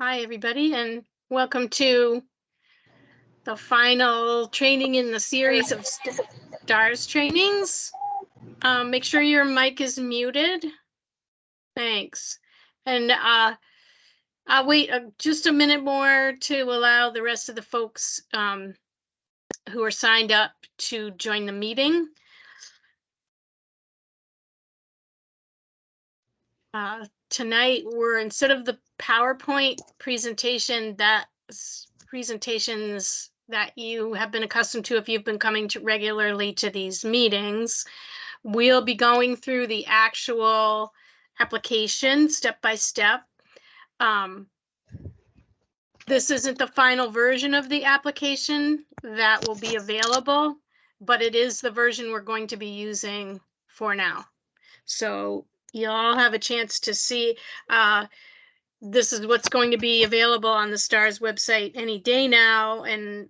Hi, everybody, and welcome to the final training in the series of STARS trainings. Make sure your mic is muted. Thanks. And I'll wait just a minute more to allow the rest of the folks who are signed up to join the meeting. Tonight, instead of the PowerPoint presentation, presentations that you have been accustomed to if you've been coming regularly to these meetings, we'll be going through the actual application step by step. This isn't the final version of the application that will be available, but it is the version we're going to be using for now. So you all have a chance to see. This is what's going to be available on the STARS website any day now. And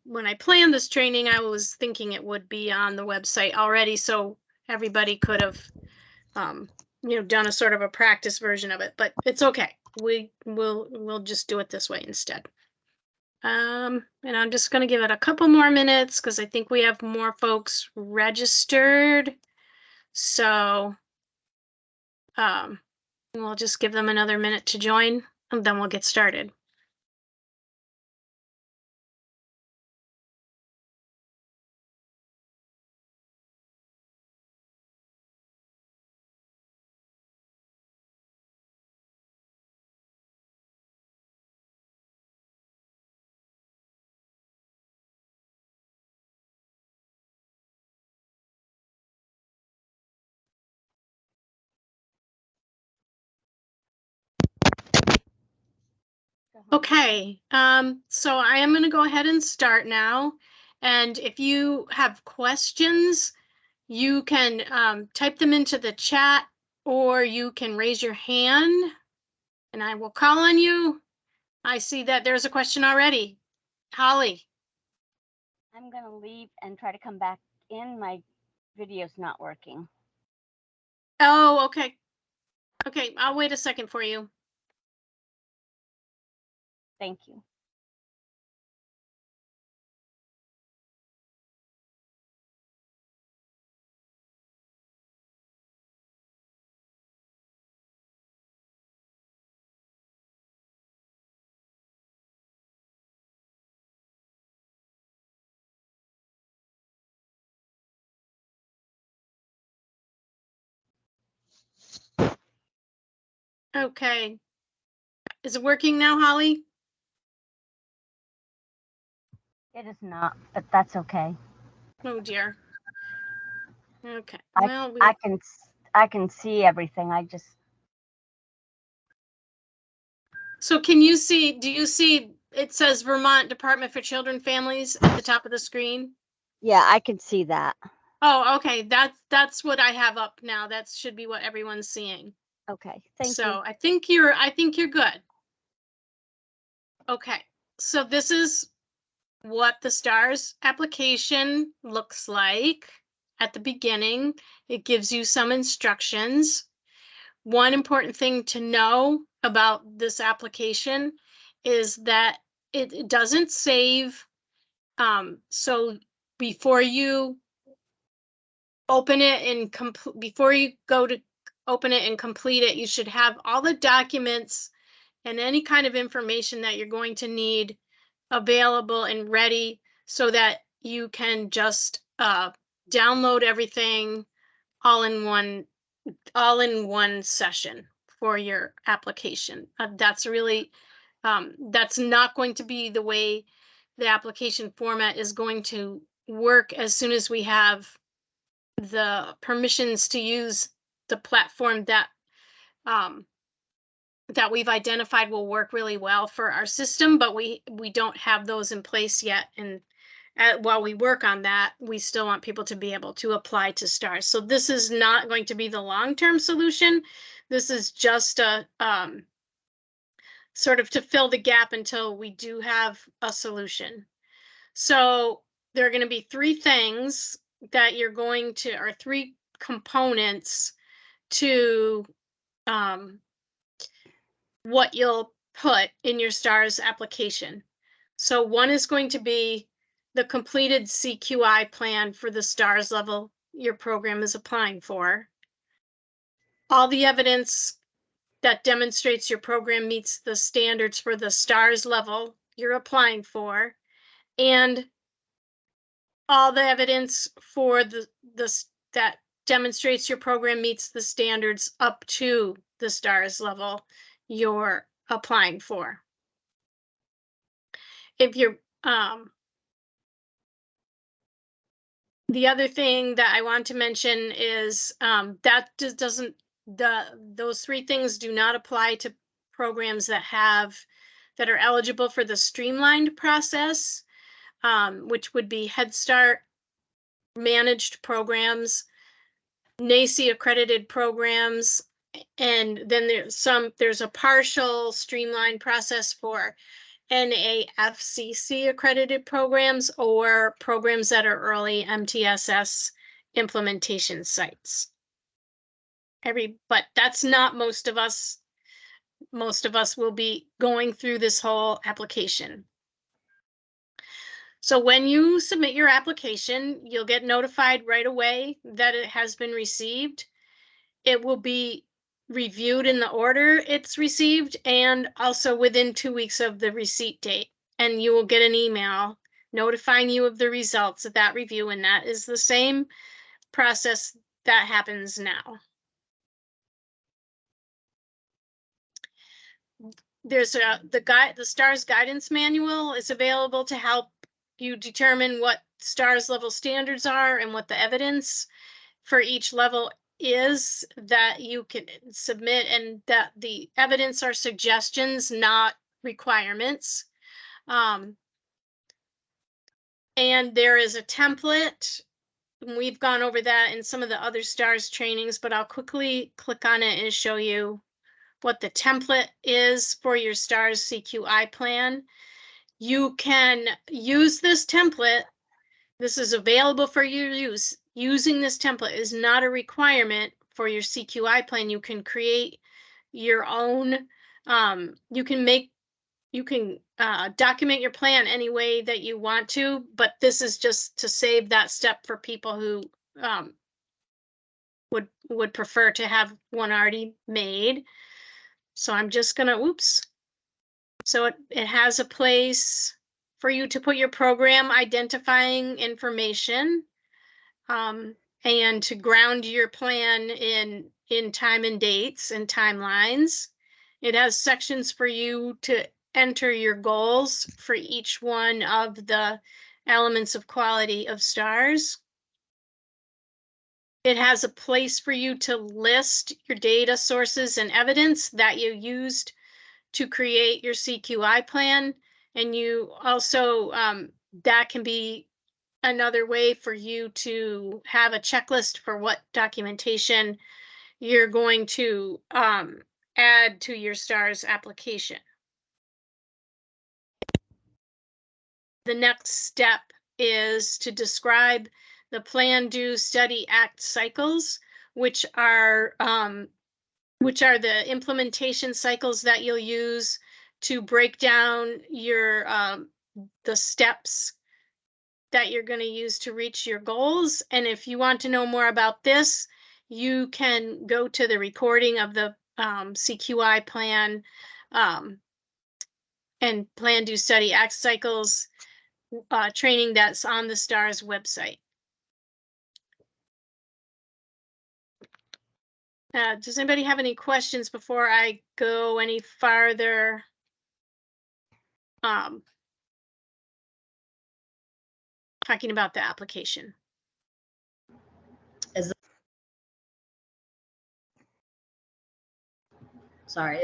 when I planned this training, I was thinking it would be on the website already, so everybody could have, done a sort of a practice version of it. But it's okay. We'll just do it this way instead. And I'm just going to give it a couple more minutes because I think we have more folks registered. So we'll just give them another minute to join, and then we'll get started. Okay, so I am going to go ahead and start now. And if you have questions, you can type them into the chat, or you can raise your hand and I will call on you. I see that there's a question already. Holly. I'm going to leave and try to come back in. My video's not working. Oh, okay. Okay, I'll wait a second for you. Thank you. Okay. Is it working now, Holly? It is not, but that's okay. Oh dear. Okay. I can see everything. So do you see it says Vermont Department for Children and Families at the top of the screen? Yeah, I can see that. Oh, okay. That's what I have up now. That should be what everyone's seeing. Okay, thank you. So I think you're good. Okay. So this is what the STARS application looks like at the beginning. It gives you some instructions. One important thing to know about this application is that it doesn't save. So before you open it and before you go to open it and complete it, you should have all the documents and any kind of information that you're going to need available and ready so that you can just download everything all in one session for your application. That's not going to be the way the application format is going to work as soon as we have the permissions to use the platform that we've identified will work really well for our system, but we don't have those in place yet. And while we work on that, we still want people to be able to apply to STARS. So this is not going to be the long-term solution. This is just a sort of to fill the gap until we do have a solution. So there are going to be three things that or three components to what you'll put in your STARS application. So one is going to be the completed CQI plan for the STARS level your program is applying for. All the evidence that demonstrates your program meets the standards for the STARS level you're applying for, and all the evidence for that demonstrates your program meets the standards up to the STARS level you're applying for. If you're the other thing that I want to mention is that just doesn't those three things do not apply to programs that are eligible for the streamlined process, which would be Head Start managed programs, NACCE accredited programs, and then there's a partial streamlined process for NAFCC accredited programs or programs that are early MTSS implementation sites. But that's not most of us. Most of us will be going through this whole application. So when you submit your application, you'll get notified right away that it has been received. It will be reviewed in the order it's received and also within 2 weeks of the receipt date. And you will get an email notifying you of the results of that review. And that is the same process that happens now. There's the STARS guidance manual is available to help you determine what STARS level standards are and what the evidence for each level is that you can submit, and that the evidence are suggestions, not requirements. And there is a template. We've gone over that in some of the other STARS trainings, but I'll quickly click on it and show you what the template is for your STARS CQI plan. You can use this template. This is available for your use. Using this template is not a requirement for your CQI plan. You can create your own, you can document your plan any way that you want to, but this is just to save that step for people who would prefer to have one already made. So I'm just gonna, So it has a place for you to put your program identifying information, and to ground your plan in time and dates and timelines. It has sections for you to enter your goals for each one of the elements of quality of STARS. It has a place for you to list your data sources and evidence that you used to create your CQI plan. And you also, that can be another way for you to have a checklist for what documentation you're going to add to your STARS application. The next step is to describe the plan, do, study, act cycles, which are the implementation cycles that you'll use to break down your the steps that you're going to use to reach your goals. And if you want to know more about this, you can go to the recording of the CQI plan and plan, do, study, act cycles training that's on the STARS website. Does anybody have any questions before I go any farther? Talking about the application. Is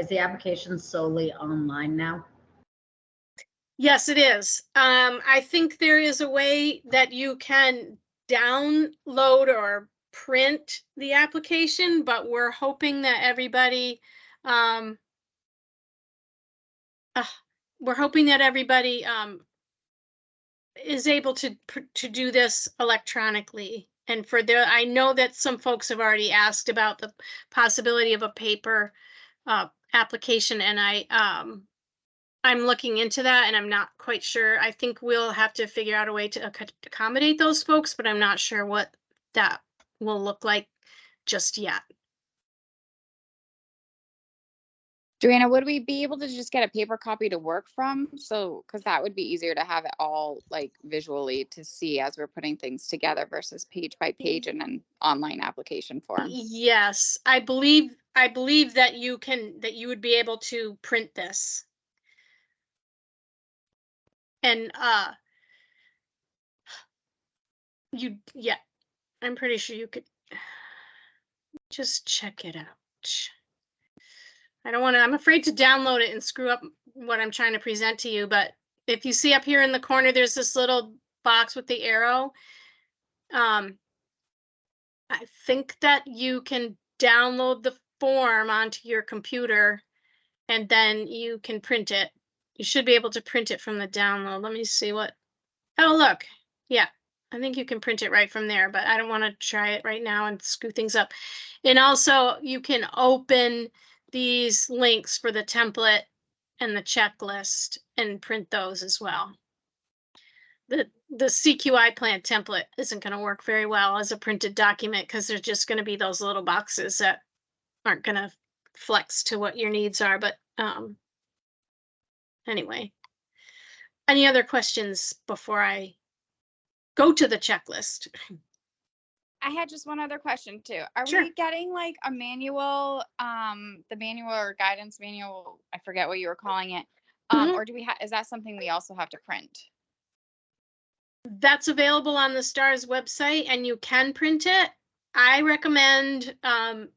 the application solely online now? Yes, it is. I think there is a way that you can download or print the application, but we're hoping that everybody is able to do this electronically. And I know that some folks have already asked about the possibility of a paper application, and I'm looking into that and I'm not quite sure. I think we'll have to figure out a way to accommodate those folks, but I'm not sure what that will look like just yet. Joanna, would we be able to just get a paper copy to work from? So, because that would be easier to have it all like visually to see as we're putting things together versus page by page in an online application form. Yes, I believe that you would be able to print this. And yeah, I'm pretty sure you could just check it out. I'm afraid to download it and screw up what I'm trying to present to you, but if you see up here in the corner, there's this little box with the arrow. I think that you can download the form onto your computer and then you can print it. You should be able to print it from the download. Let me see what, oh, look. Yeah, I think you can print it right from there, but I don't want to try it right now and screw things up. And also you can open these links for the template and the checklist and print those as well. The CQI Plan template isn't going to work very well as a printed document because there's just going to be those little boxes that aren't going to flex to what your needs are. But anyway, any other questions before I go to the checklist? I had just one other question too. Are Sure. we getting like a manual, the manual or guidance manual? I forget what you were calling it. Mhm. Or do we is that something we also have to print? That's available on the STARS website and you can print it. I recommend, and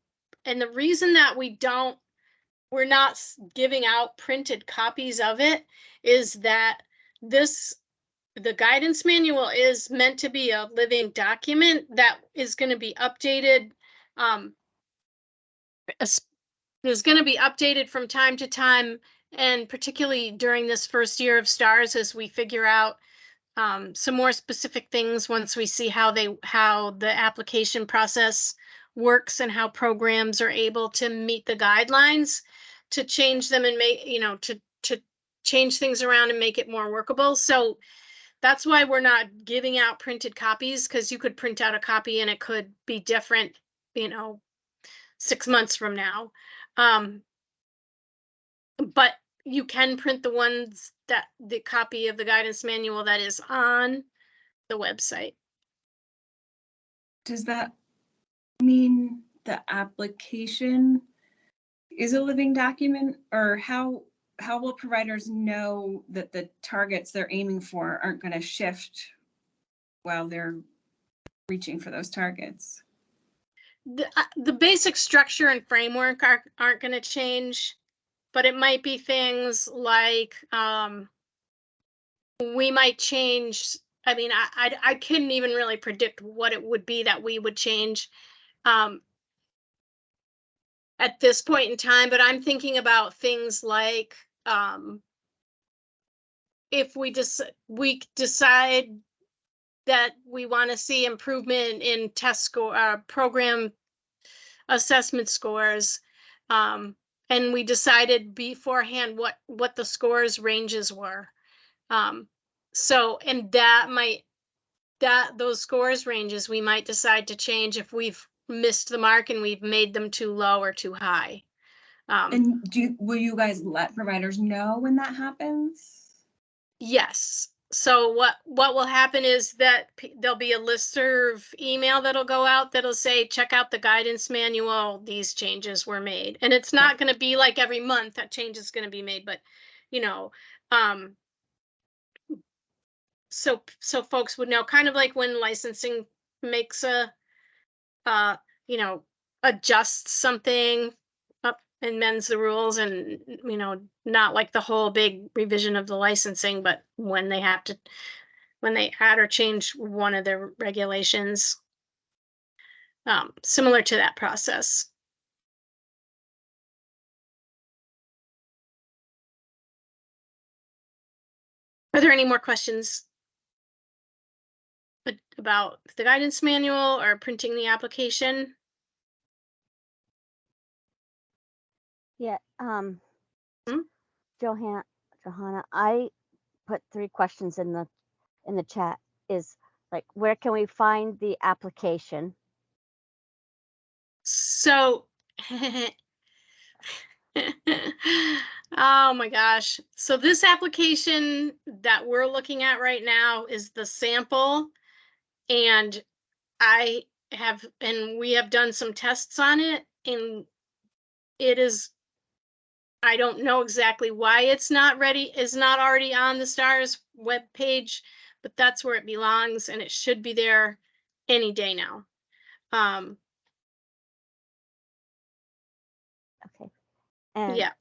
the reason that we're not giving out printed copies of it is that the guidance manual is meant to be a living document that is going to be updated. Is going to be updated from time to time, and particularly during this first year of STARS as we figure out some more specific things once we see how the application process works and how programs are able to meet the guidelines to change them and make, to change things around and make it more workable. So that's why we're not giving out printed copies, because you could print out a copy and it could be different, 6 months from now. But you can print the copy of the guidance manual that is on the website. Does that mean the application is a living document, or how will providers know that the targets they're aiming for aren't going to shift while they're reaching for those targets? The basic structure and framework aren't going to change, but it might be things like we might change. I mean, I couldn't even really predict what it would be that we would change at this point in time, but I'm thinking about things like if we decide that we want to see improvement in test score, program assessment scores, and we decided beforehand what the scores ranges were. So, and those scores ranges we might decide to change if we've missed the mark and we've made them too low or too high. And will you guys let providers know when that happens? Yes. So what will happen is that there'll be a listserv email that'll go out that'll say, check out the guidance manual, these changes were made. And it's not going to be like every month that change is going to be made, but so folks would know, kind of like when licensing makes adjusts something up and mends the rules, and not like the whole big revision of the licensing, but when they add or change one of the regulations, similar to that process. Are there any more questions about the guidance manual or printing the application? Yeah. Hmm? Joanna, Johanna, I put 3 questions in the chat. Is like, where can we find the application? So, oh my gosh. So this application that we're looking at right now is the sample, and we have done some tests on it, and it is, I don't know exactly why it's not ready, is not already on the STARS webpage, but that's where it belongs, and it should be there any day now. Okay. And Yeah.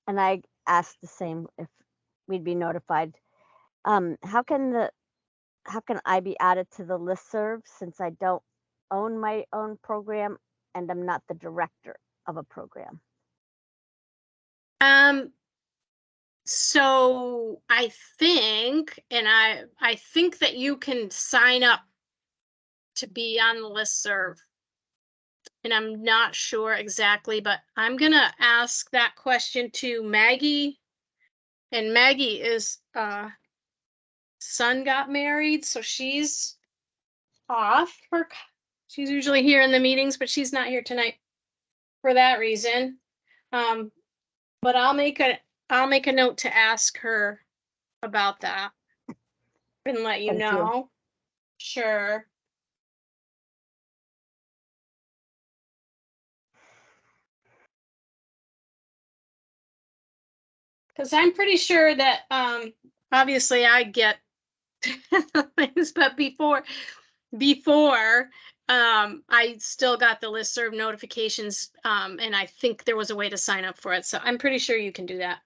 and I asked the same if we'd be notified. How can I be added to the listserv since I don't own my own program and I'm not the director of a program? So I think, and I think that you can sign up to be on the listserv. And I'm not sure exactly, but I'm gonna ask that question to Maggie. And Maggie is son got married, so she's off. She's usually here in the meetings, but she's not here tonight for that reason. But I'll make a note to ask her about that and let you Thank you. know. Sure. Because I'm pretty sure that obviously I get things, but before I still got the listserv notifications, and I think there was a way to sign up for it. So I'm pretty sure you can do that.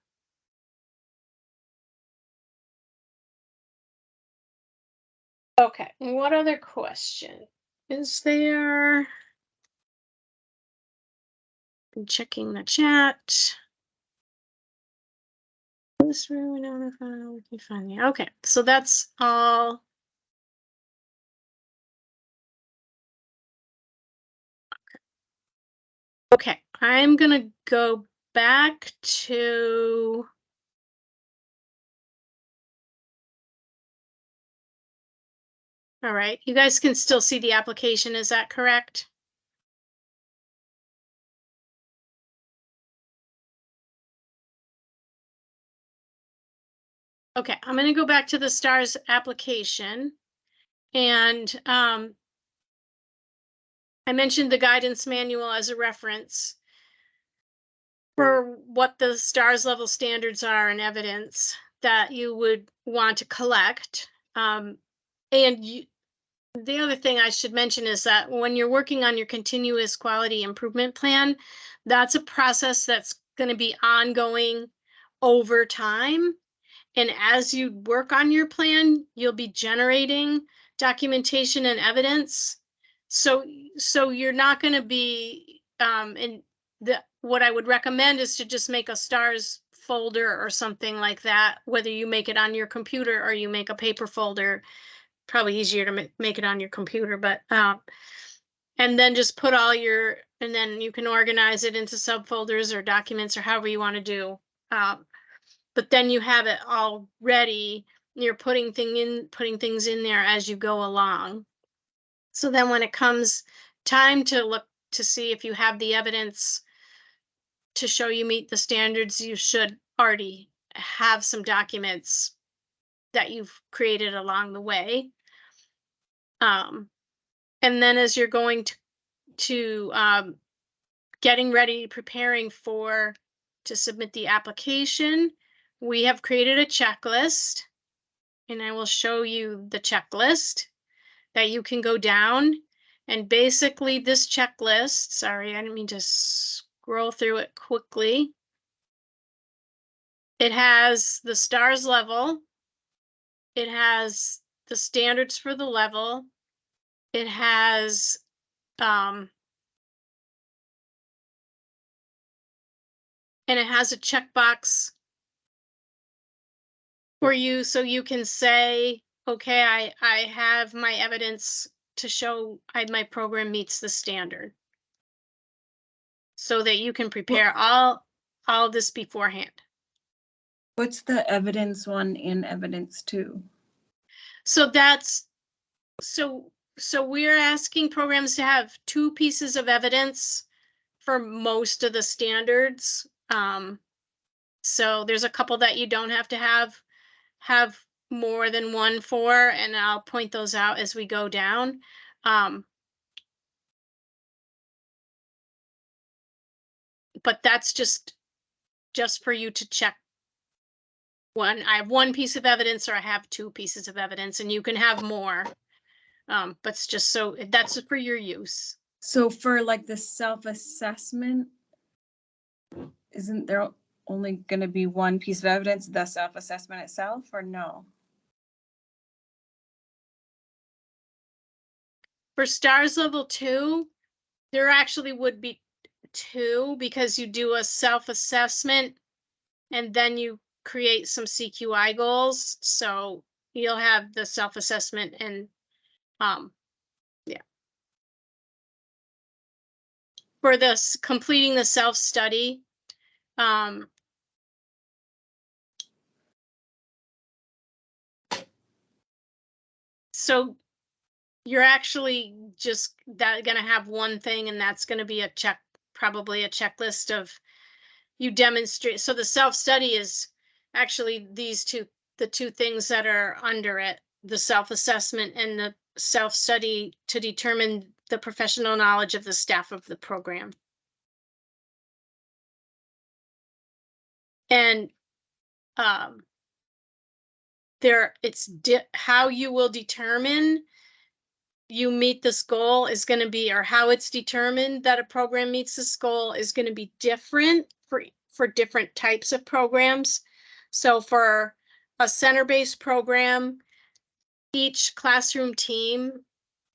Okay, what other question is there? I'm checking the chat. This really notify we can find you. Okay, so that's all. Okay, I'm gonna go back to all right, you guys can still see the application, is that correct? Okay, I'm going to go back to the STARS application, and I mentioned the guidance manual as a reference for what the STARS level standards are and evidence that you would want to collect. The other thing I should mention is that when you're working on your continuous quality improvement plan, that's a process that's going to be ongoing over time. And as you work on your plan, you'll be generating documentation and evidence. So you're not going to be, what I would recommend is to just make a STARS folder or something like that, whether you make it on your computer or you make a paper folder. Probably easier to make it on your computer, but and then just put and then you can organize it into subfolders or documents or however you want to do. But then you have it all ready. You're putting things in there as you go along. So then when it comes time to look to see if you have the evidence to show you meet the standards, you should already have some documents that you've created along the way. And then as you're going to getting ready, preparing to submit the application, we have created a checklist, and I will show you the checklist that you can go down. And basically this checklist, sorry, I didn't mean to scroll through it quickly. It has the STARS level. It has the standards for the level. It has and it has a checkbox for you, so you can say, okay, I have my evidence to show my program meets the standard, so that you can prepare all this beforehand. What's the evidence 1 and evidence 2? So that's, so we're asking programs to have 2 pieces of evidence for most of the standards. So there's a couple that you don't have to have more than one for, and I'll point those out as we go down. But that's just for you to check. I have 1 piece of evidence or I have 2 pieces of evidence, and you can have more. But it's just so that's for your use. So for like the self-assessment, isn't there only going to be 1 piece of evidence, the self-assessment itself, or no? For STARS level 2, there actually would be 2, because you do a self-assessment and then you create some CQI goals. So you'll have the self-assessment and yeah. For this completing the self-study, so you're actually just gonna have 1 thing, and that's gonna be probably a checklist of you demonstrate. So the self-study is actually the 2 things that are under it, the self-assessment and the self-study to determine the professional knowledge of the staff of the program. And how you will determine you meet this goal is going to be, or how it's determined that a program meets this goal is going to be different for different types of programs. So for a center-based program, each classroom team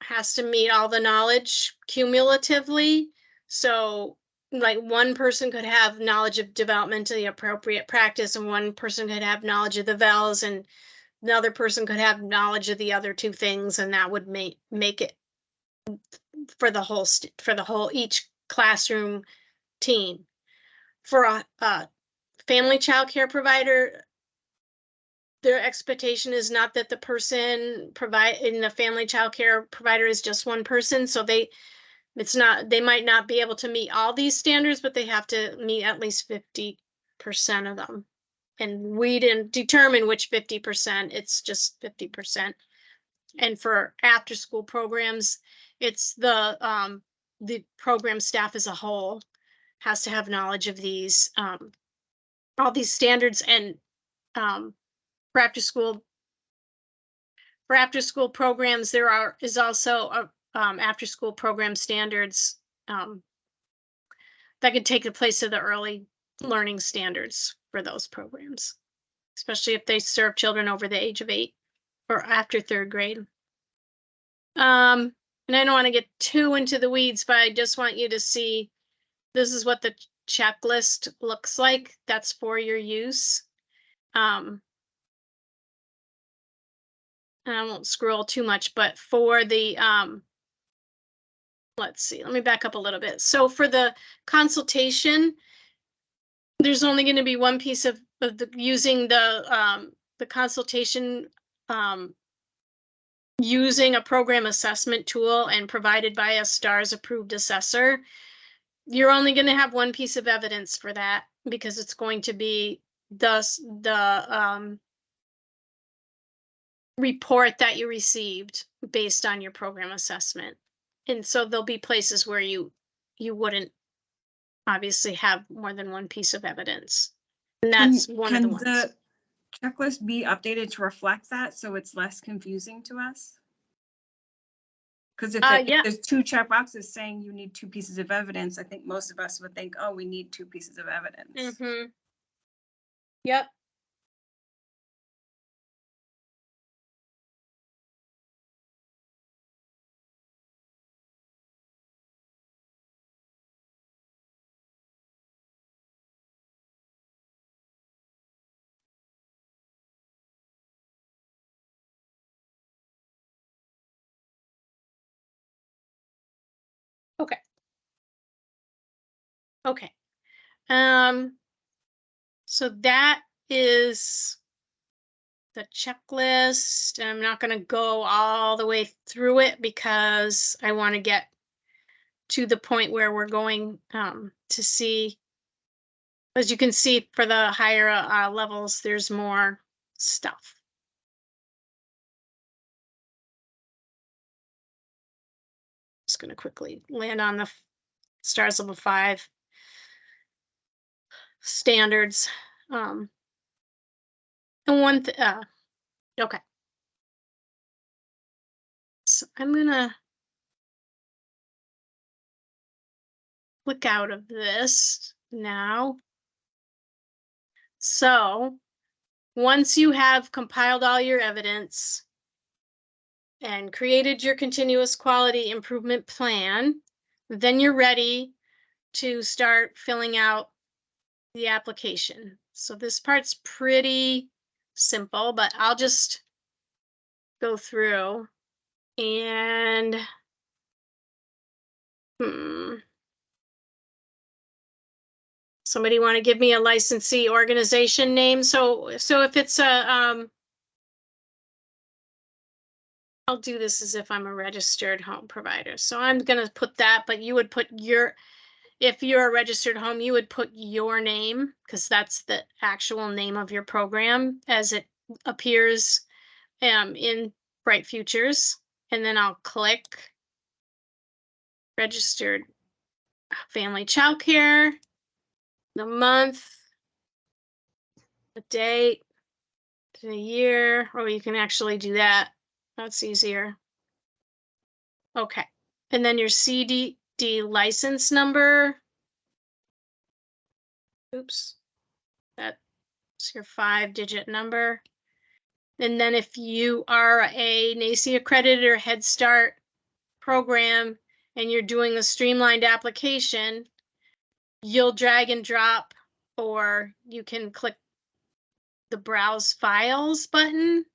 has to meet all the knowledge cumulatively. So like 1 person could have knowledge of developmentally appropriate practice, and 1 person could have knowledge of the VELs, and another person could have knowledge of the other 2 things, and that would make it for the whole each classroom team. For a family child care provider, their expectation is not that the person in the family child care provider is just 1 person. So they might not be able to meet all these standards, but they have to meet at least 50% of them. And we didn't determine which 50%, it's just 50%. And for after school programs, it's the program staff as a whole has to have knowledge of these all these standards. And for after school programs, there is also a after school program standards that could take the place of the early learning standards for those programs, especially if they serve children over the age of 8 or after 3rd grade. And I don't want to get too into the weeds, but I just want you to see this is what the checklist looks like. That's for your use. And I won't scroll too much, but for the let's see, let me back up a little bit. So for the consultation, there's only going to be 1 piece of using the consultation using a program assessment tool and provided by a STARS approved assessor. You're only going to have 1 piece of evidence for that, because it's going to be the report that you received based on your program assessment. And so there'll be places where you wouldn't obviously have more than 1 piece of evidence. And that's one of the ones. Can the checklist be updated to reflect that so it's less confusing to us? Because if there's 2 check boxes saying you need 2 pieces of evidence, I think most of us would think, oh, we need 2 pieces of evidence. Mm-hmm. Yep. Okay. Okay. So that is the checklist. And I'm not going to go all the way through it because I want to get to the point where we're going to see, as you can see for the higher levels, there's more stuff. Just going to quickly land on the STARS level 5 standards. And okay. So I'm gonna click out of this now. So once you have compiled all your evidence and created your continuous quality improvement plan, then you're ready to start filling out the application. So this part's pretty simple, but I'll just go through and somebody want to give me a licensee organization name? So if it's a I'll do this as if I'm a registered home provider. So I'm going to put that, but you would put if you're a registered home, you would put your name because that's the actual name of your program as it appears in Bright Futures. And then I'll click registered family childcare, the month, the date, the year, or you can actually do that. That's easier. Okay. And then your CDD license number. Oops. That's your 5-digit number. And then if you are a NACE accredited or Head Start program and you're doing a streamlined application, you'll drag and drop, or you can click the Browse Files button,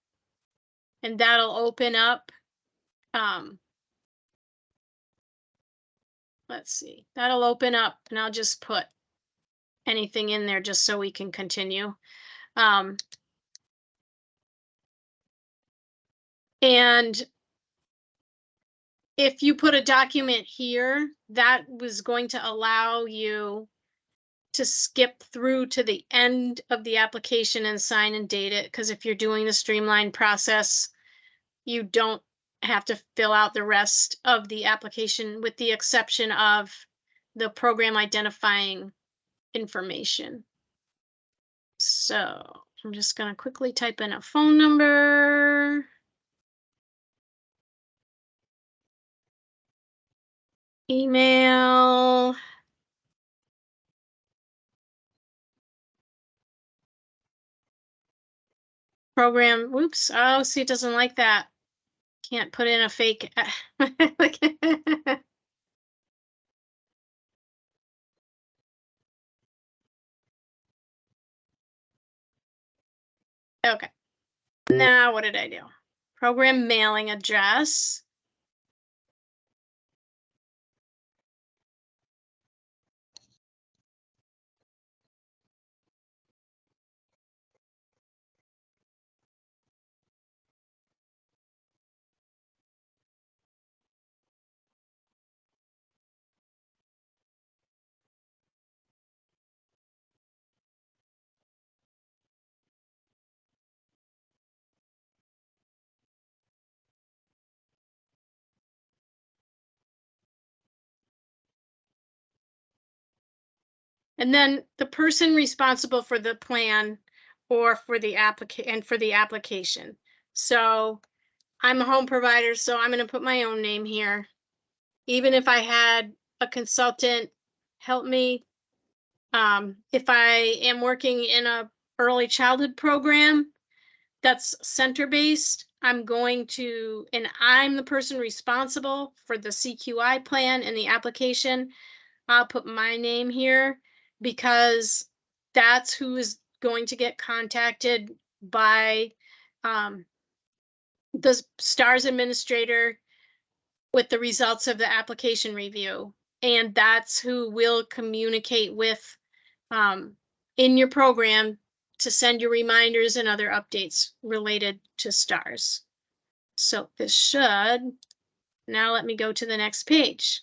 and that'll open up. Let's see, that'll open up, and I'll just put anything in there just so we can continue. And if you put a document here, that was going to allow you to skip through to the end of the application and sign and date it. Because if you're doing the streamlined process, you don't have to fill out the rest of the application with the exception of the program identifying information. So I'm just going to quickly type in a phone number. Email. Program, whoops, oh, see, it doesn't like that. Can't put in a fake. Okay, now what did I do? Program mailing address. And then the person responsible for the plan or for the application. So I'm a home provider, so I'm going to put my own name here. Even if I had a consultant help me, if I am working in a early childhood program that's center-based, I'm the person responsible for the CQI plan and the application. I'll put my name here because that's who is going to get contacted by the STARS administrator with the results of the application review. And that's who will communicate with in your program to send you reminders and other updates related to stars. So this should, now let me go to the next page.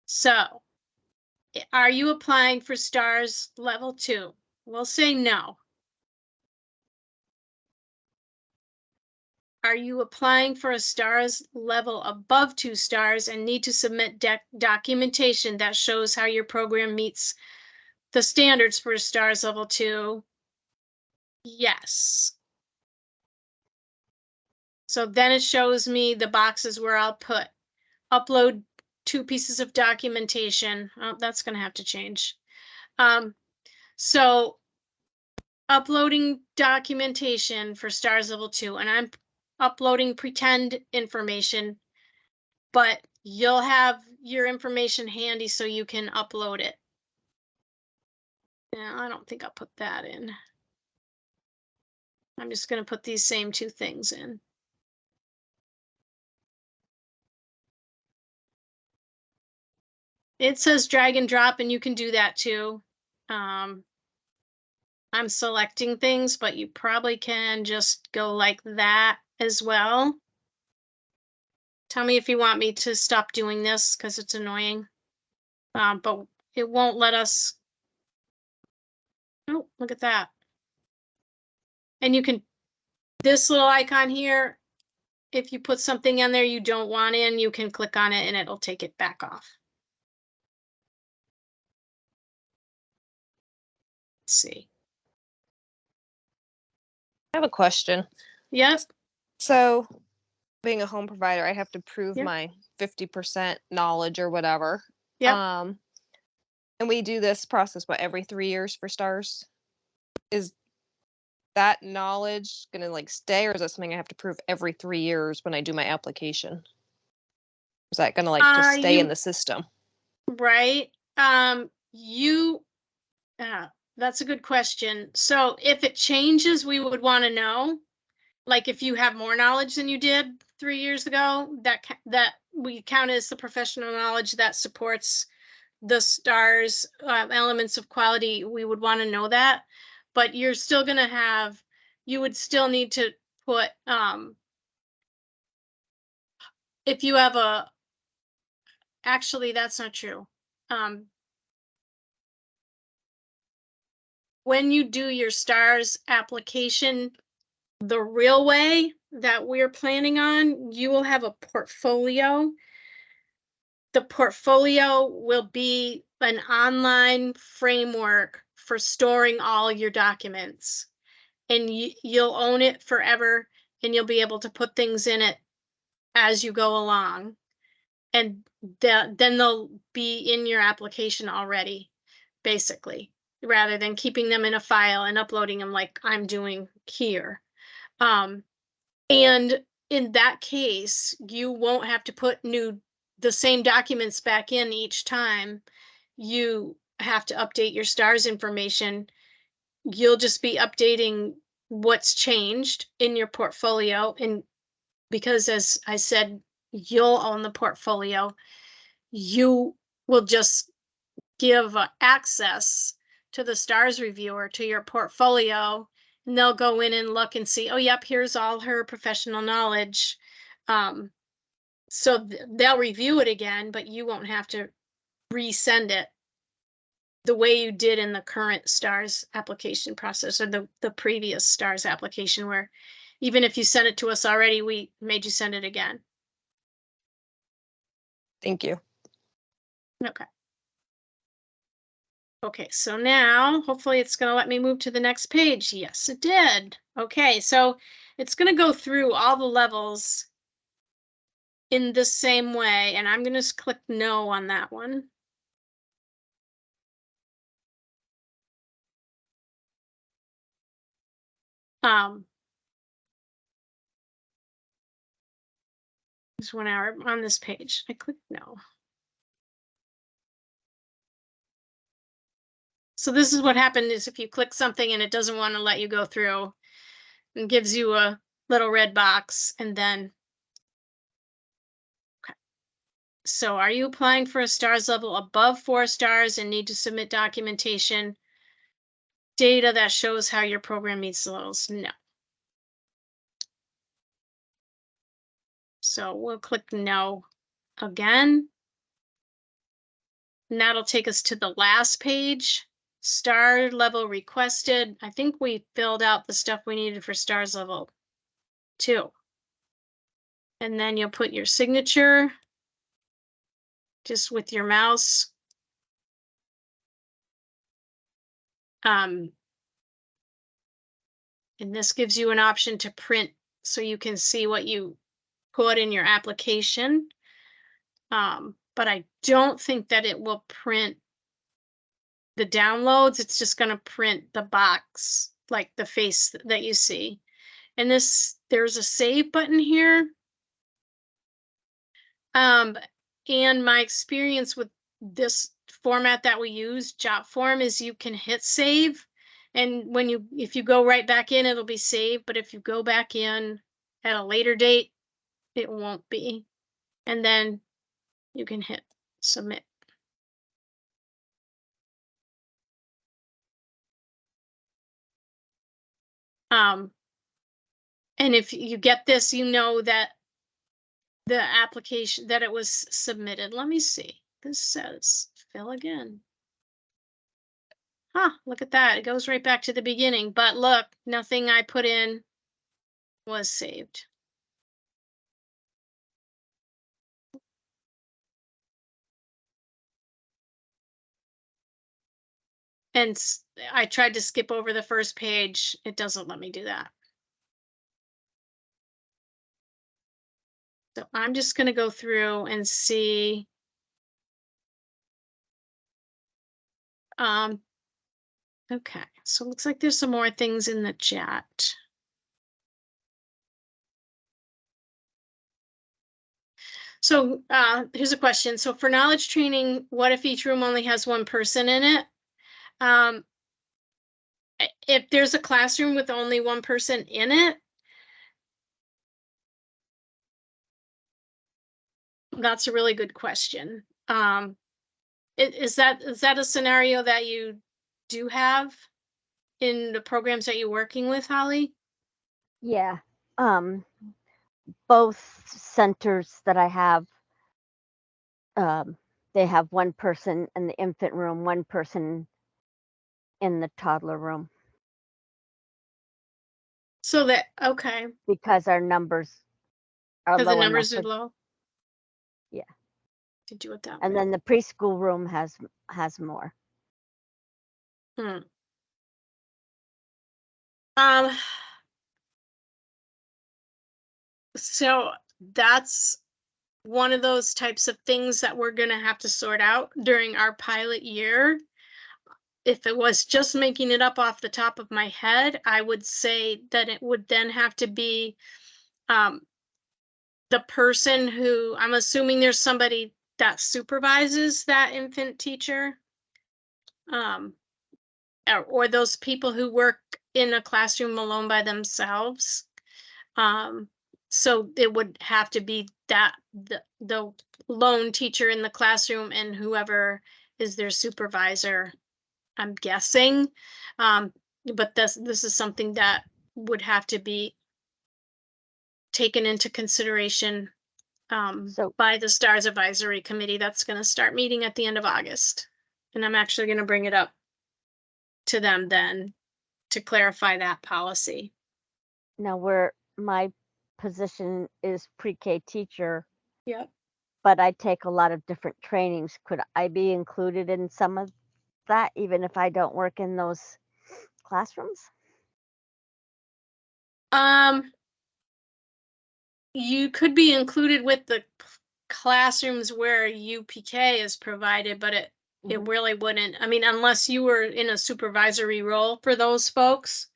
So, are you applying for stars level 2? We'll say no. Are you applying for a stars level above 2 stars and need to submit documentation that shows how your program meets the standards for stars level 2? Yes. So then it shows me the boxes where I'll put upload 2 pieces of documentation. Oh, that's going to have to change. So uploading documentation for stars level 2, and I'm uploading pretend information, but you'll have your information handy so you can upload it. Yeah, I don't think I'll put that in. I'm just going to put these same 2 things in. It says drag and drop, and you can do that too. I'm selecting things, but you probably can just go like that as well. Tell me if you want me to stop doing this because it's annoying. But it won't let us. Oh, look at that. And you can, this little icon here, if you put something in there you don't want in, you can click on it and it'll take it back off. Let's see. I have a question. Yes. So, being a home provider, I have to prove Yeah. my 50% knowledge or whatever. Yeah. And we do this process, what, every 3 years for stars? Is that knowledge gonna like stay, or is that something I have to prove every 3 years when I do my application? Is that gonna like just stay in the system? Right. That's a good question. So if it changes, we would want to know. Like if you have more knowledge than you did 3 years ago, that we count as the professional knowledge that supports the stars elements of quality, we would want to know that. But you're still going to have, you would still need to put, if you have actually, that's not true. When you do your stars application the real way that we're planning on, you will have a portfolio. The portfolio will be an online framework for storing all your documents, and you'll own it forever, and you'll be able to put things in it as you go along, and then they'll be in your application already, basically, rather than keeping them in a file and uploading them like I'm doing here. And in that case, you won't have to put the same documents back in each time you have to update your stars information. You'll just be updating what's changed in your portfolio. And because, as I said, you'll own the portfolio, you will just give access to the stars reviewer to your portfolio, and they'll go in and look and see, oh, yep, here's all her professional knowledge. So they'll review it again, but you won't have to resend it the way you did in the current stars application process, or the previous stars application, where even if you sent it to us already, we made you send it again. Thank you. Okay. Okay, so now hopefully it's going to let me move to the next page. Yes, it did. Okay, so it's going to go through all the levels in the same way, and I'm going to click no on that one. Just 1 hour on this page. I click no. So this is what happened is if you click something and it doesn't want to let you go through, and gives you a little red box, and then, okay. So are you applying for a stars level above 4 stars and need to submit documentation? data that shows how your program meets the levels? No. So we'll click no again. And that'll take us to the last page. Star level requested. I think we filled out the stuff we needed for stars level 2. And then you'll put your signature just with your mouse. And this gives you an option to print so you can see what you put in your application. But I don't think that it will print the downloads. It's just going to print the box, like the face that you see. And there's a save button here. And my experience with this format that we use, JotForm, is you can hit save. And if you go right back in, it'll be saved. But if you go back in at a later date, it won't be. And then you can hit submit. And if you get this, you know that the application, that it was submitted. Let me see. This says fill again. Huh, look at that. It goes right back to the beginning. But look, nothing I put in was saved. And I tried to skip over the first page. It doesn't let me do that. So I'm just going to go through and see. Okay, so it looks like there's some more things in the chat. So here's a question. So for knowledge training, what if each room only has one person in it? If there's a classroom with only one person in it, that's a really good question. Is that a scenario that you do have in the programs that you're working with, Holly? Yeah. Both centers that I have, they have one person in the infant room, one person in the toddler room. So that, okay, Because our numbers are because low the numbers are enough. low. Yeah. To do it that And way. then the preschool room has more. So that's one of those types of things that we're going to have to sort out during our pilot year. If it was just making it up off the top of my head, I would say that it would then have to be the person who, I'm assuming there's somebody that supervises that infant teacher, or those people who work in a classroom alone by themselves. So it would have to be that the lone teacher in the classroom and whoever is their supervisor, I'm guessing. But this is something that would have to be taken into consideration by the STARS Advisory Committee. That's going to start meeting at the end of August. And I'm actually going to bring it up to them then to clarify that policy. Now, where my position is pre-K teacher, Yep. but I take a lot of different trainings. Could I be included in some of that, even if I don't work in those classrooms? You could be included with the classrooms where UPK is provided, but it really wouldn't. I mean, unless you were in a supervisory role for those folks.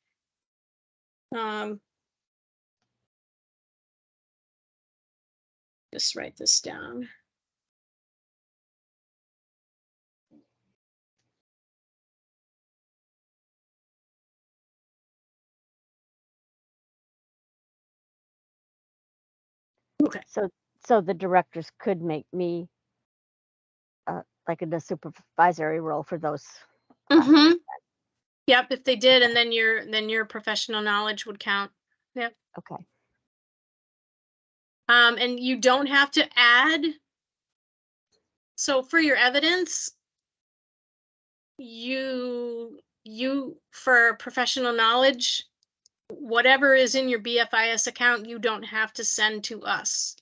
Just write this down. Okay. So the directors could make me like in a supervisory role for those classes. Yep, if they did, and then your professional knowledge would count. Yep. Okay. And you don't have to add. So for your evidence, you for professional knowledge, whatever is in your BFIS account, you don't have to send to us.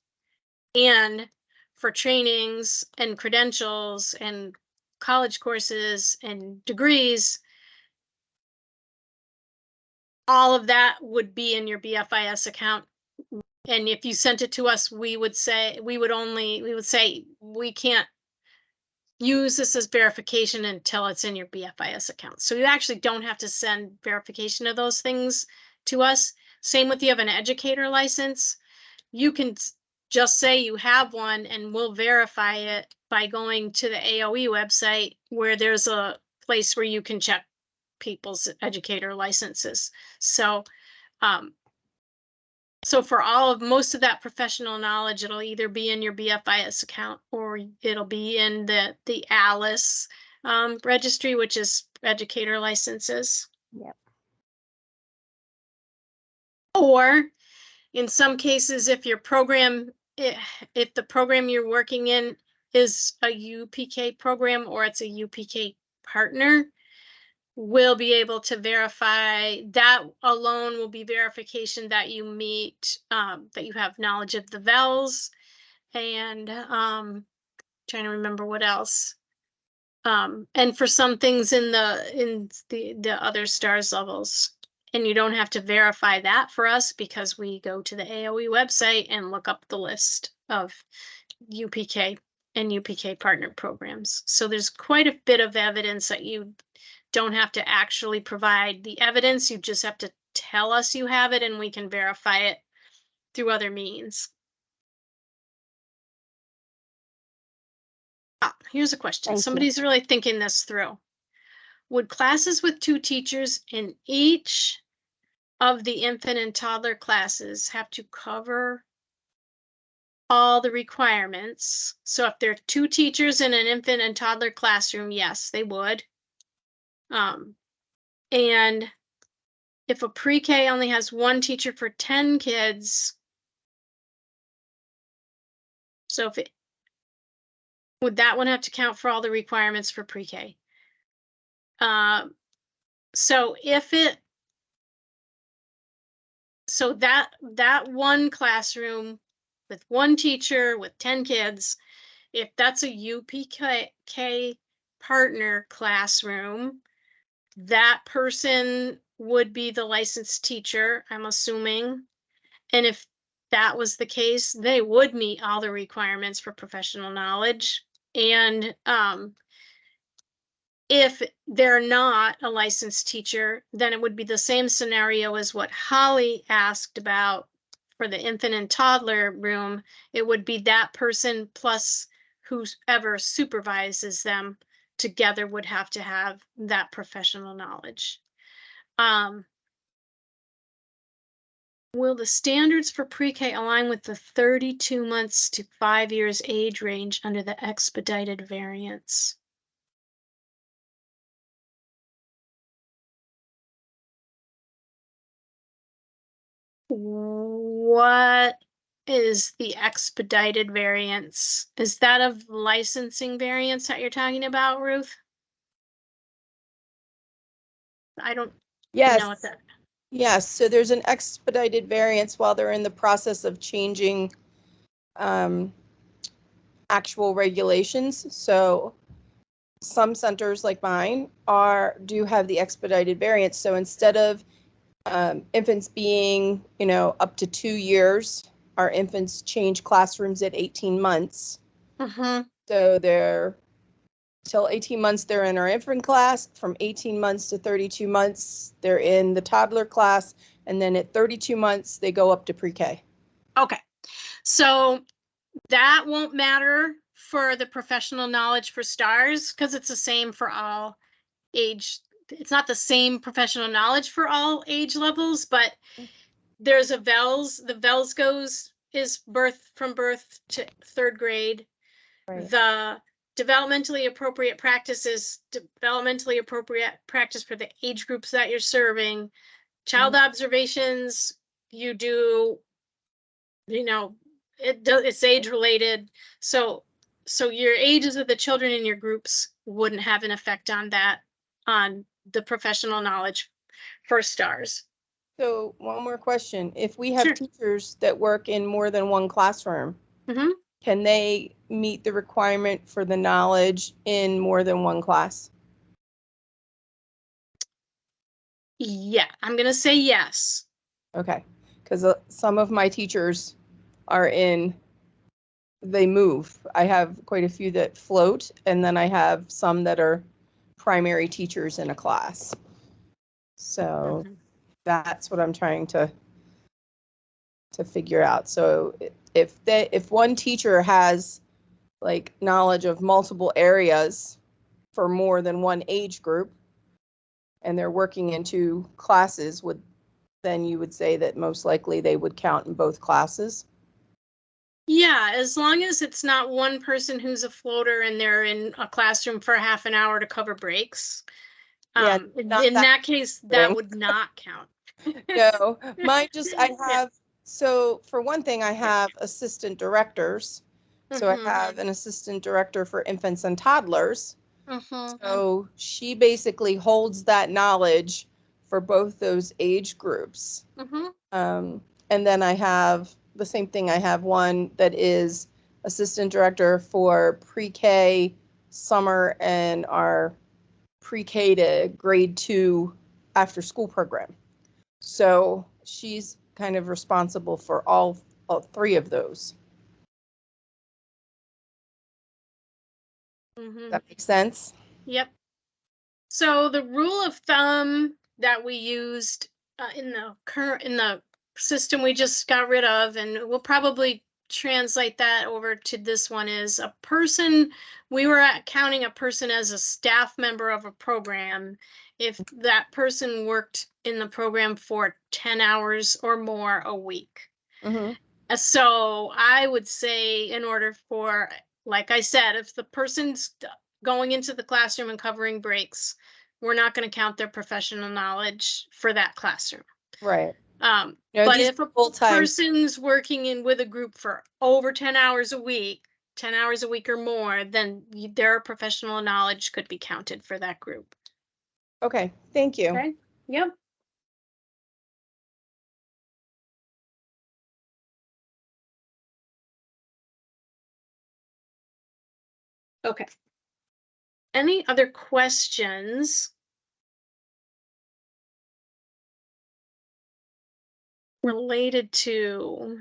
And for trainings and credentials and college courses and degrees, all of that would be in your BFIS account. And if you sent it to us, we would say we can't use this as verification until it's in your BFIS account. So you actually don't have to send verification of those things to us. Same with you have an educator license. You can just say you have one and we'll verify it by going to the AOE website where there's a place where you can check people's educator licenses. So, so for most of that professional knowledge, it'll either be in your BFIS account or it'll be in the ALICE registry, which is educator licenses. Yep. Or in some cases, if your program, if the program you're working in is a UPK program or it's a UPK partner, we'll be able to verify that alone will be verification that you meet, that you have knowledge of the VELs and trying to remember what else. And for some things in the other stars levels. And you don't have to verify that for us because we go to the AOE website and look up the list of UPK and UPK partner programs. So there's quite a bit of evidence that you don't have to actually provide the evidence. You just have to tell us you have it and we can verify it through other means. Here's a question. Thank you. Somebody's really thinking this through. Would classes with 2 teachers in each of the infant and toddler classes have to cover all the requirements? So if there are 2 teachers in an infant and toddler classroom, yes, they would. And if a pre-K only has 1 teacher for 10 kids, so would that one have to count for all the requirements for pre-K? So that one classroom with 1 teacher with 10 kids, if that's a UPK partner classroom, that person would be the licensed teacher, I'm assuming. And if that was the case, they would meet all the requirements for professional knowledge. And if they're not a licensed teacher, then it would be the same scenario as what Holly asked about for the infant and toddler room. It would be that person plus whoever supervises them together would have to have that professional knowledge. Will the standards for pre-K align with the 32 months to 5 years age range under the expedited variants? What is the expedited variance? Is that of licensing variance that you're talking about, Ruth? I don't know Yes, what that. yes. So there's an expedited variance while they're in the process of changing actual regulations. So some centers like mine do have the expedited variance. So instead of infants being, up to 2 years, our infants change classrooms at 18 months. So they're till 18 months, they're in our infant class. From 18 months to 32 months, they're in the toddler class. And then at 32 months, they go up to pre-K. Okay. So that won't matter for the professional knowledge for stars because it's the same for all age. It's not the same professional knowledge for all age levels, but there's a VELS. The VELS is from birth to 3rd grade. Right. The developmentally appropriate practices, developmentally appropriate practice for the age groups that you're serving. Child observations, you do, it's age related. So your ages of the children in your groups wouldn't have an effect on that, on the professional knowledge for stars. So one more question. If we have Sure. teachers that work in more than one classroom, Mm-hmm. can they meet the requirement for the knowledge in more than one class? Yeah, I'm gonna say yes. Okay, because some of my teachers are they move. I have quite a few that float, and then I have some that are primary teachers in a class. So Mhm. that's what I'm trying to figure out. So if one teacher has like knowledge of multiple areas for more than one age group, and they're working in two classes, then you would say that most likely they would count in both classes? Yeah, as long as it's not one person who's a floater and they're in a classroom for half an hour to cover breaks. Yeah, In not that case, that thing. would not count. No, mine I have, so for one thing, I have assistant directors. So I Mhm. have an assistant director for infants and toddlers. Mhm. So she basically holds that knowledge for both those age groups. Mhm. And then I have the same thing. I have one that is assistant director for pre-K summer and our pre-K to grade 2 after school program. So she's kind of responsible for all three of those. Mhm. That makes sense? Yep. So the rule of thumb that we used in the system we just got rid of, and we'll probably translate that over to this one, is a person. We were counting a person as a staff member of a program if that person worked in the program for 10 hours or more a week. Mm-hmm. So I would say, in order for, like I said, if the person's going into the classroom and covering breaks, we're not going to count their professional knowledge for that classroom. Right. But these if a full-time person's working in with a group for over 10 hours a week, 10 hours a week or more, then their professional knowledge could be counted for that group. Okay, thank you. Okay. Yep. Okay. Any other questions related to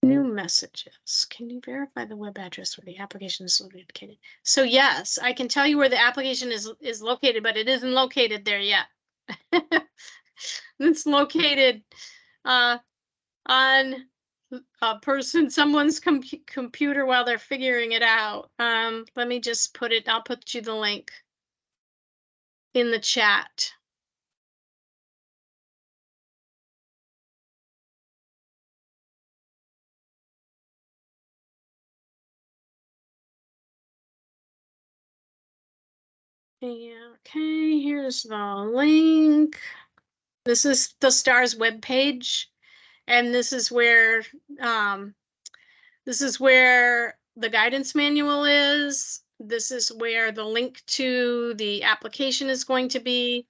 new messages? Can you verify the web address where the application is located? So yes, I can tell you where the application is located, but it isn't located there yet. It's located on someone's computer while they're figuring it out. Let me just I'll put you the link in the chat. Yeah, okay, here's the link. This is the STARS webpage, and this is where the guidance manual is. This is where the link to the application is going to be.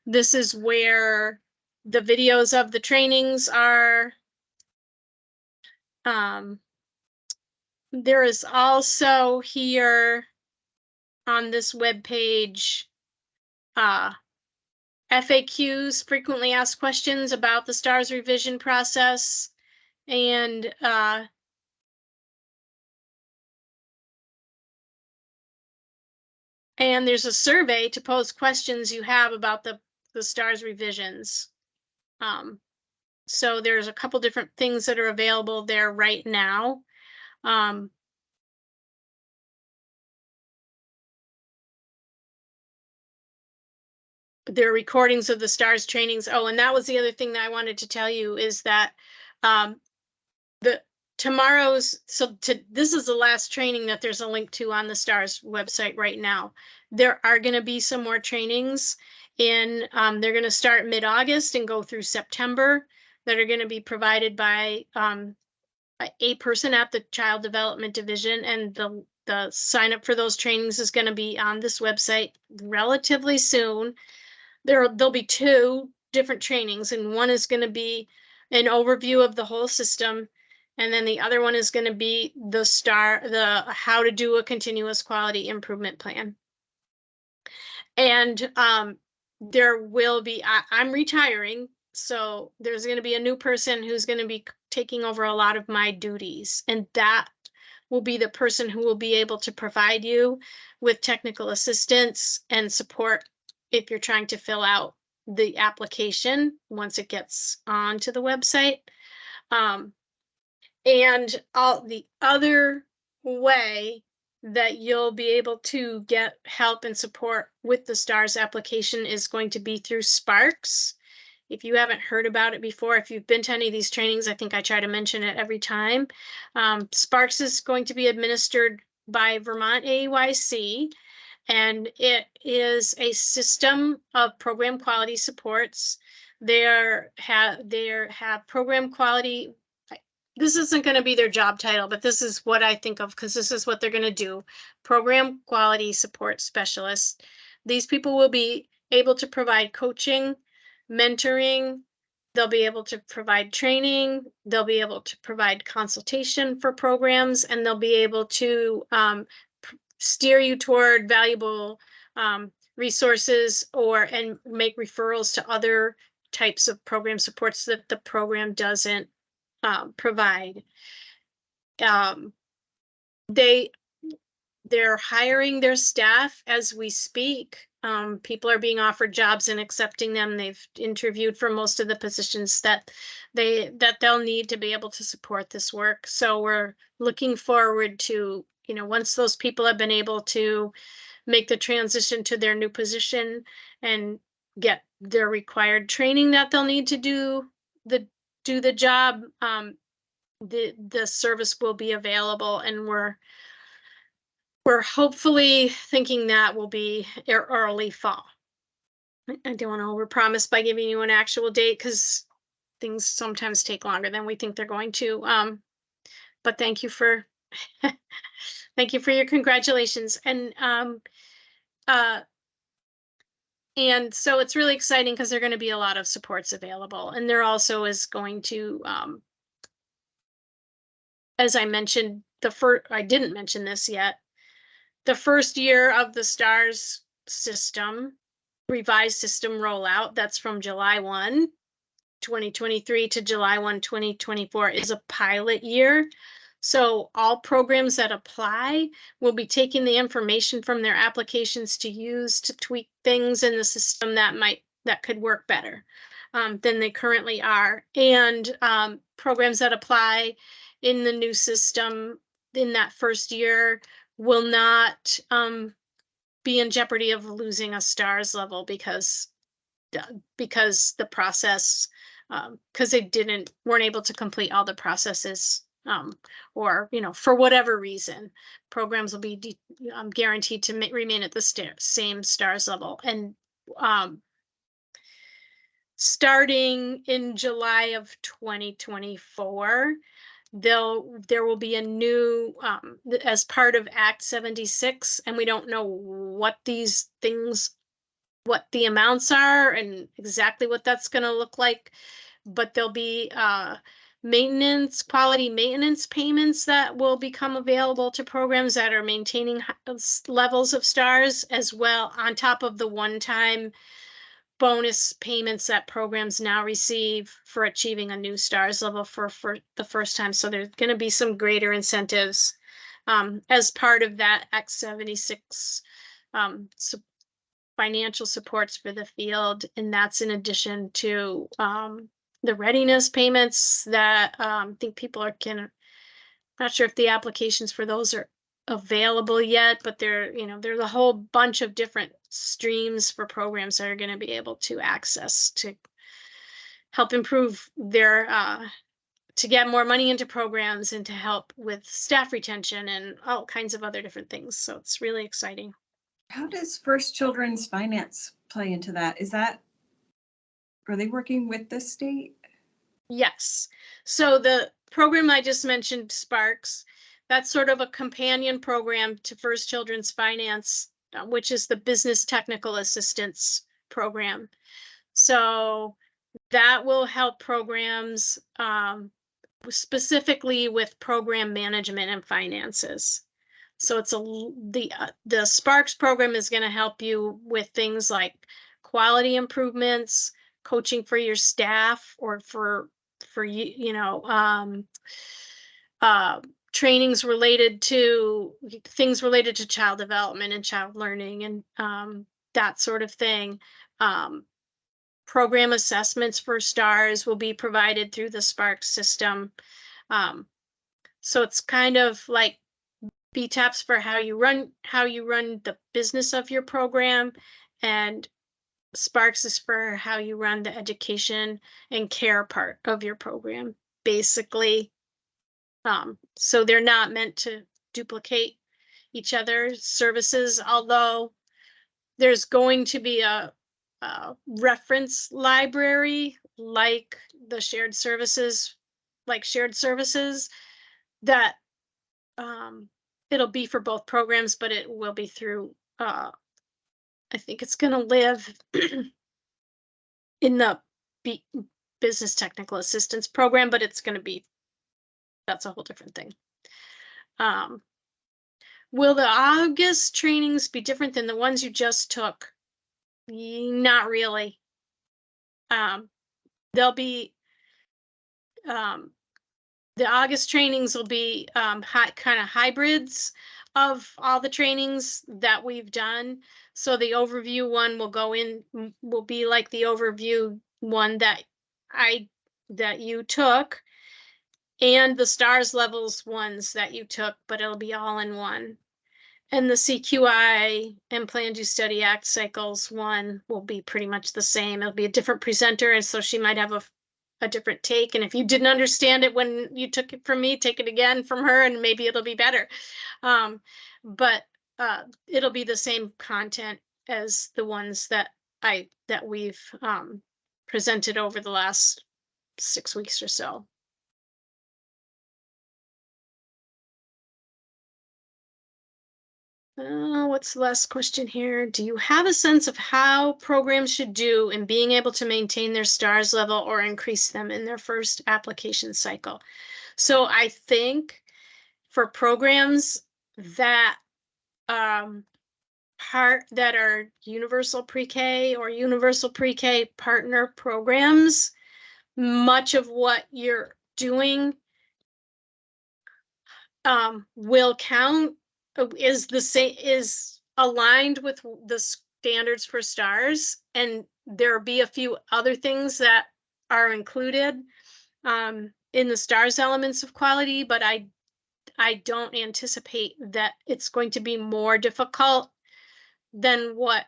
This is where the videos of the trainings are. There is also here on this webpage FAQs, frequently asked questions about the STARS revision process, and there's a survey to pose questions you have about the STARS revisions. So there's a couple different things that are available there right now. There are recordings of the STARS trainings. Oh, and that was the other thing that I wanted to tell you, is that this is the last training that there's a link to on the STARS website right now. There are going to be some more trainings they're going to start mid-August and go through September that are going to be provided by a person at the Child Development Division, and the sign up for those trainings is going to be on this website relatively soon. There'll be 2 different trainings, and one is going to be an overview of the whole system, and then the other one is going to be the how to do a continuous quality improvement plan. And there will be, I'm retiring, so there's going to be a new person who's going to be taking over a lot of my duties, and that will be the person who will be able to provide you with technical assistance and support if you're trying to fill out the application once it gets onto the website. And the other way that you'll be able to get help and support with the STARS application is going to be through Sparks. If you haven't heard about it before, if you've been to any of these trainings, I think I try to mention it every time. Sparks is going to be administered by Vermont AYC, and it is a system of program quality supports. They have program quality. This isn't going to be their job title, but this is what I think of because this is what they're going to do. Program quality support specialists. These people will be able to provide coaching, mentoring. They'll be able to provide training. They'll be able to provide consultation for programs, and they'll be able to steer you toward valuable resources and make referrals to other types of program supports that the program doesn't provide. They're hiring their staff as we speak. People are being offered jobs and accepting them. They've interviewed for most of the positions that they'll need to be able to support this work. So we're looking forward to, once those people have been able to make the transition to their new position and get their required training that they'll need to do the job, the service will be available, and we're hopefully thinking that will be early fall. I don't want to overpromise by giving you an actual date because things sometimes take longer than we think they're going to. But thank you for thank you for your congratulations. And so it's really exciting because there are going to be a lot of supports available, and there also is going to, as I mentioned, I didn't mention this yet. The first year of the STARS system, revised system rollout, that's from July 1, 2023 to July 1, 2024 is a pilot year. So all programs that apply will be taking the information from their applications to use to tweak things in the system that could work better than they currently are. And programs that apply in the new system in that first year will not be in jeopardy of losing a STARS level because the process, because they weren't able to complete all the processes, or for whatever reason, programs will be guaranteed to remain at the same STARS level. And starting in July of 2024, there will be a new, as part of Act 76, and we don't know what the amounts are and exactly what that's going to look like, but there'll be quality maintenance payments that will become available to programs that are maintaining levels of STARS, as well on top of the one-time bonus payments that programs now receive for achieving a new STARS level for the first time. So there's going to be some greater incentives as part of that Act 76 financial supports for the field. And that's in addition to the readiness payments that I think people not sure if the applications for those are available yet, but there's a whole bunch of different streams for programs that are going to be able to access to help improve their to get more money into programs and to help with staff retention and all kinds of other different things. So it's really exciting. How does First Children's Finance play into that? Are they working with the state? Yes. So the program I just mentioned, Sparks, that's sort of a companion program to First Children's Finance, which is the Business Technical Assistance Program. So that will help programs specifically with program management and finances. So it's the Sparks program is going to help you with things like quality improvements, coaching for your staff, or for trainings related to things related to child development and child learning and that sort of thing. Program assessments for STARS will be provided through the Sparks system. So it's kind of like BTAPs for how you run the business of your program, and Sparks is for how you run the education and care part of your program, basically. So they're not meant to duplicate each other's services, although there's going to be a reference library like the shared services, that it'll be for both programs, but it will be through, I think it's going to live in the business technical assistance program, but it's going to be, that's a whole different thing. Will the August trainings be different than the ones you just took? Not really. They'll be, the August trainings will be kind of hybrids of all the trainings that we've done. So the overview one will be like the overview one that you took, and the STARS levels ones that you took, but it'll be all in one. And the CQI and Plan Do Study Act cycles one will be pretty much the same. It'll be a different presenter, and so she might have a different take. And if you didn't understand it when you took it from me, take it again from her, and maybe it'll be better. But it'll be the same content as the ones that we've presented over the last 6 weeks or so. What's the last question here? Do you have a sense of how programs should do in being able to maintain their STARS level or increase them in their first application cycle? So I think for programs that that are universal pre-K or universal pre-K partner programs, much of what you're doing will count, is aligned with the standards for STARS, and there'll be a few other things that are included in the STARS elements of quality, but I don't anticipate that it's going to be more difficult than what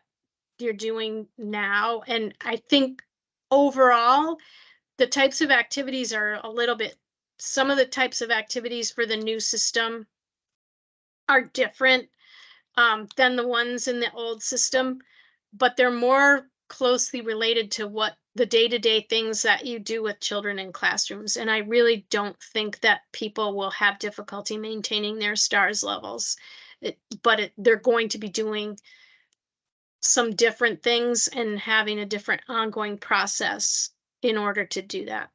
you're doing now. And I think overall, the types of activities are some of the types of activities for the new system are different than the ones in the old system, but they're more closely related to what the day-to-day things that you do with children in classrooms. And I really don't think that people will have difficulty maintaining their STARS levels, but they're going to be doing some different things and having a different ongoing process in order to do that.